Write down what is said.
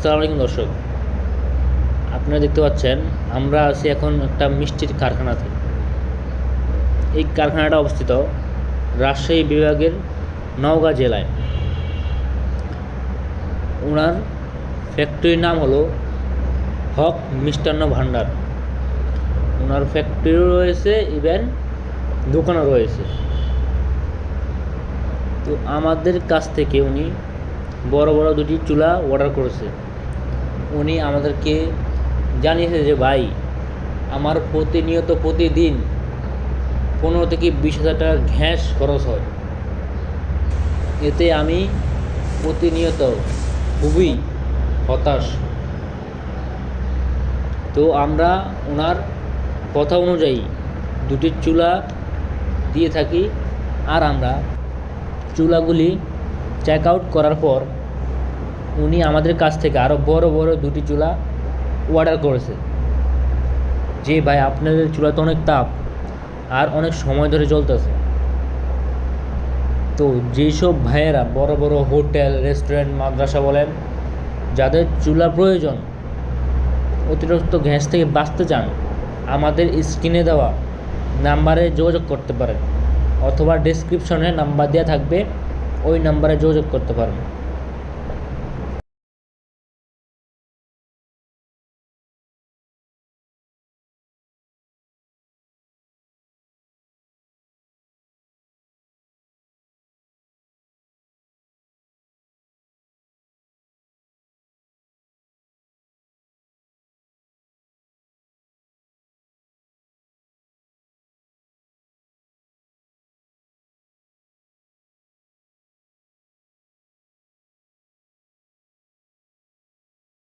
আসসালামু আলাইকুম দর্শক, আপনারা দেখতে পাচ্ছেন আমরা আছি এখন একটা মিষ্টির কারখানাতে। এই কারখানাটা অবস্থিত রাজশাহী বিভাগের নওগাঁ জেলায়। ওনার ফ্যাক্টরির নাম হলো হক মিষ্টান্ন ভাণ্ডার। ওনার ফ্যাক্টরিও রয়েছে, ইভেন দোকানও রয়েছে। তো আমাদের কাছ থেকে উনি বড় বড় দুটি চুলা অর্ডার করেছে। উনি আমাদেরকে জানিয়েছে যে ভাই, আমার প্রতিদিন 15 থেকে 20 হাজার টাকা গ্যাস খরচ হয়। এতে আমি প্রতিনিয়ত খুবই হতাশ। তো আমরা ওনার কথা অনুযায়ী দুটি চুলা দিয়ে থাকি, আর আমরা চুলাগুলি চেক আউট করার পর উনি আমাদের কাছ থেকে আরও বড় বড় দুটি চুলা অর্ডার করেছে। যে ভাই, আপনাদের চুলাতে অনেক তাপ আর অনেক সময় ধরে চলতেছে। তো যেসব ভাইয়েরা বড় বড় হোটেল, রেস্টুরেন্ট, মাদ্রাসা বলেন, যাদের চুলা প্রয়োজন, অতিরিক্ত গ্যাস থেকে বাঁচতে চান, আমাদের স্ক্রিনে দেওয়া নাম্বারে যোগাযোগ করতে পারেন, অথবা ডেসক্রিপশনে নাম্বার দেওয়া থাকবে, ওই নাম্বারে যোগাযোগ করতে পারেন।